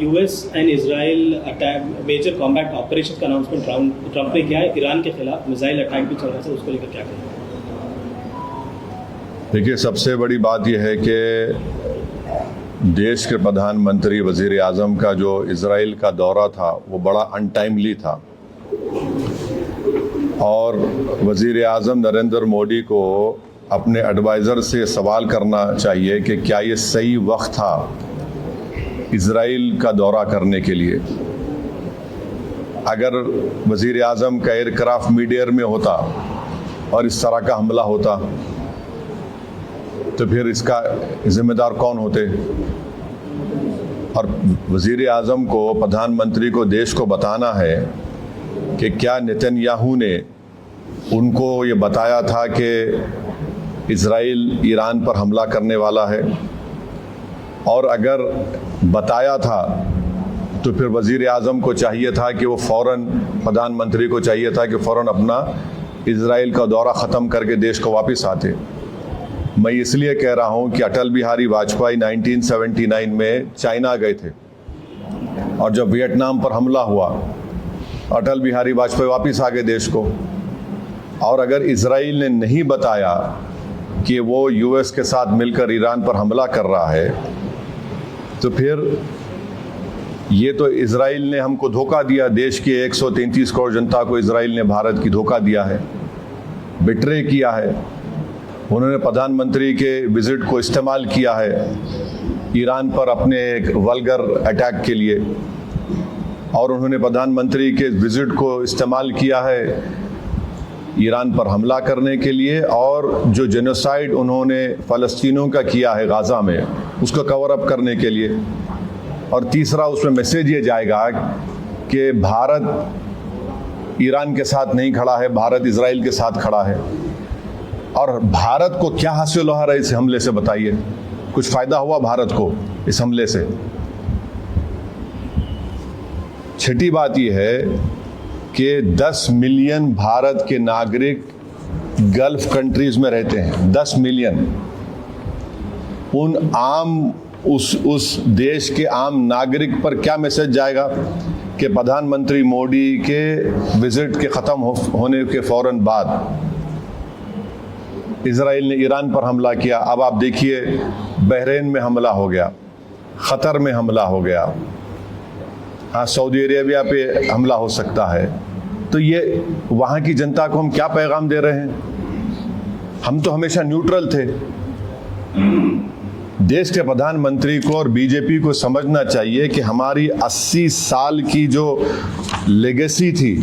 US and Israel attack major combat operation का announcement Trump ने किया है। ईरान के खिलाफ मिसाइल अटैक भी चल रहा है, उसको लेकर क्या कहेंगे? देखिए, सबसे बड़ी बात यह है कि देश के प्रधानमंत्री वज़ीर आज़म का जो इजराइल का दौरा था वो बड़ा अनटाइमली था और वज़ीर आज़म नरेंद्र मोदी को अपने एडवाइज़र से सवाल करना चाहिए कि क्या ये सही वक्त था इजराइल का दौरा करने के लिए। अगर वज़ीर आज़म का एयरक्राफ्ट मिड एयर में होता और इस तरह का हमला होता तो फिर इसका जिम्मेदार कौन होते? और वज़ीर आज़म को, प्रधानमंत्री को देश को बताना है कि क्या नेतन्याहू ने उनको ये बताया था कि इजराइल ईरान पर हमला करने वाला है, और अगर बताया था तो फिर वज़ीर आज़म को चाहिए था कि वो फ़ौरन, प्रधानमंत्री को चाहिए था कि फ़ौरन अपना इजराइल का दौरा ख़त्म करके देश को वापस आते। मैं इसलिए कह रहा हूँ कि अटल बिहारी वाजपेयी 1979 में चाइना गए थे और जब वियतनाम पर हमला हुआ अटल बिहारी वाजपेयी वापस आ गए देश को। और अगर इजराइल ने नहीं बताया कि वो यूएस के साथ मिलकर ईरान पर हमला कर रहा है तो फिर ये तो इजराइल ने हमको धोखा दिया। देश के 133 करोड़ जनता को इजराइल ने, भारत की, धोखा दिया है, बिट्रे किया है। उन्होंने प्रधानमंत्री के विजिट को इस्तेमाल किया है ईरान पर अपने एक वल्गर अटैक के लिए, और उन्होंने प्रधानमंत्री के विजिट को इस्तेमाल किया है ईरान पर हमला करने के लिए, और जो जेनोसाइड उन्होंने फ़लस्तीनियों का किया है गाज़ा में उसको कवर अप करने के लिए। और तीसरा, उसमें मैसेज ये जाएगा कि भारत ईरान के साथ नहीं खड़ा है, भारत इजराइल के साथ खड़ा है। और भारत को क्या हासिल हो रहा है इस हमले से, बताइए? कुछ फ़ायदा हुआ भारत को इस हमले से? छठी बात यह है कि 10 मिलियन भारत के नागरिक गल्फ कंट्रीज में रहते हैं। 10 मिलियन। उस देश के आम नागरिक पर क्या मैसेज जाएगा कि प्रधानमंत्री मोदी के विजिट के ख़त्म होने के फ़ौरन बाद इजराइल ने ईरान पर हमला किया। अब आप देखिए, बहरीन में हमला हो गया, क़तर में हमला हो गया, हाँ, सऊदी अरेबिया पे हमला हो सकता है। तो ये वहाँ की जनता को हम क्या पैगाम दे रहे हैं? हम तो हमेशा न्यूट्रल थे। देश के प्रधानमंत्री को और बीजेपी को समझना चाहिए कि हमारी 80 साल की जो लेगेसी थी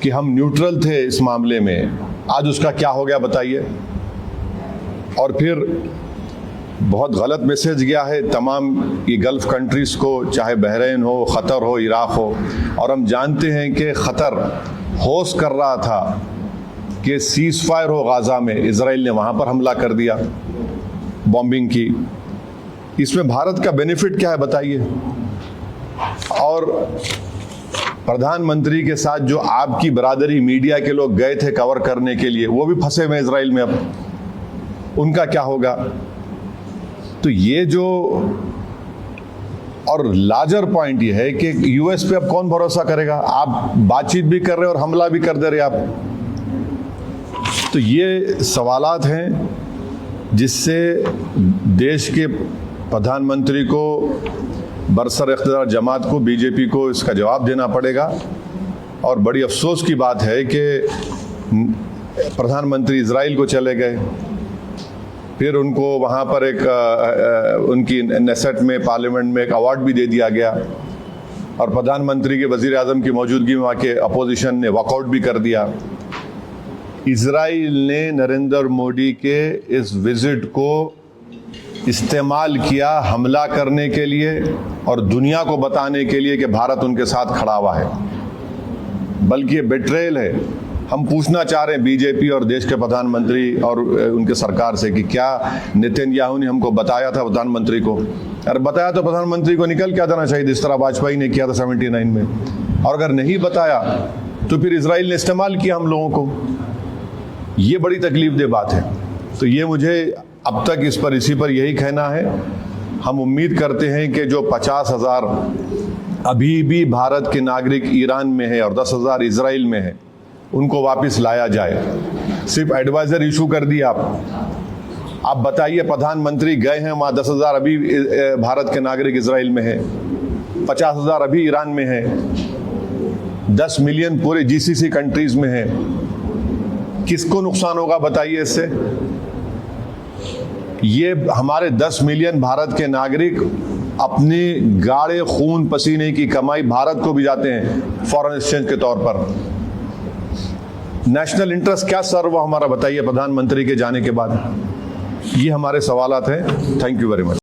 कि हम न्यूट्रल थे इस मामले में, आज उसका क्या हो गया बताइए? और फिर बहुत गलत मैसेज गया है तमाम ये गल्फ कंट्रीज़ को, चाहे बहरीन हो, क़तर हो, इराक़ हो। और हम जानते हैं कि क़तर होस्ट कर रहा था कि सीज़ फायर हो गाज़ा में, इजराइल ने वहाँ पर हमला कर दिया, बॉम्बिंग की। इसमें भारत का बेनिफिट क्या है बताइए? और प्रधानमंत्री के साथ जो आपकी बरादरी मीडिया के लोग गए थे कवर करने के लिए, वो भी फंसे हुए इजराइल में। अब उनका क्या होगा? तो ये जो, और लार्जर पॉइंट ये है कि यूएस पे अब कौन भरोसा करेगा? आप बातचीत भी कर रहे और हमला भी कर दे रहे आप। तो ये सवालात हैं जिससे देश के प्रधानमंत्री को, बरसर इख्तियार जमात को, बीजेपी को इसका जवाब देना पड़ेगा। और बड़ी अफसोस की बात है कि प्रधानमंत्री इजराइल को चले गए, फिर उनको वहाँ पर एक उनकी नेसेट में, पार्लियामेंट में एक अवार्ड भी दे दिया गया, और प्रधानमंत्री के वज़ीर आज़म की मौजूदगी में वहाँ के अपोजिशन ने वॉकआउट भी कर दिया। इजराइल ने नरेंद्र मोदी के इस विजिट को इस्तेमाल किया हमला करने के लिए और दुनिया को बताने के लिए कि भारत उनके साथ खड़ा हुआ है, बल्कि ये बेट्रेयल है। हम पूछना चाह रहे हैं बीजेपी और देश के प्रधानमंत्री और उनके सरकार से कि क्या नेतन्याहू ने हमको बताया था प्रधानमंत्री को? अरे बताया तो प्रधानमंत्री को निकल क्या देना चाहिए, जिस तरह वाजपेयी ने किया था 79 में। और अगर नहीं बताया तो फिर इजराइल ने इस्तेमाल किया हम लोगों को। ये बड़ी तकलीफ दे बात है। तो ये मुझे अब तक इसी पर यही कहना है। हम उम्मीद करते हैं कि जो 50,000 अभी भी भारत के नागरिक ईरान में है और 10,000 इजराइल में है, उनको वापस लाया जाए। सिर्फ एडवाइजर इशू कर दिया आप बताइए, प्रधानमंत्री गए हैं वहाँ, 10,000 अभी भारत के नागरिक इजराइल में है, 50,000 अभी ईरान में है, 10 मिलियन पूरे जीसीसी कंट्रीज में है। किसको नुकसान होगा बताइए इससे? ये हमारे 10 मिलियन भारत के नागरिक अपने गाढ़े खून पसीने की कमाई भारत को भी जाते हैं फॉरेन एक्सचेंज के तौर पर। नेशनल इंटरेस्ट क्या सर्व हुआ हमारा बताइए प्रधानमंत्री के जाने के बाद? ये हमारे सवालात हैं। Thank you very much.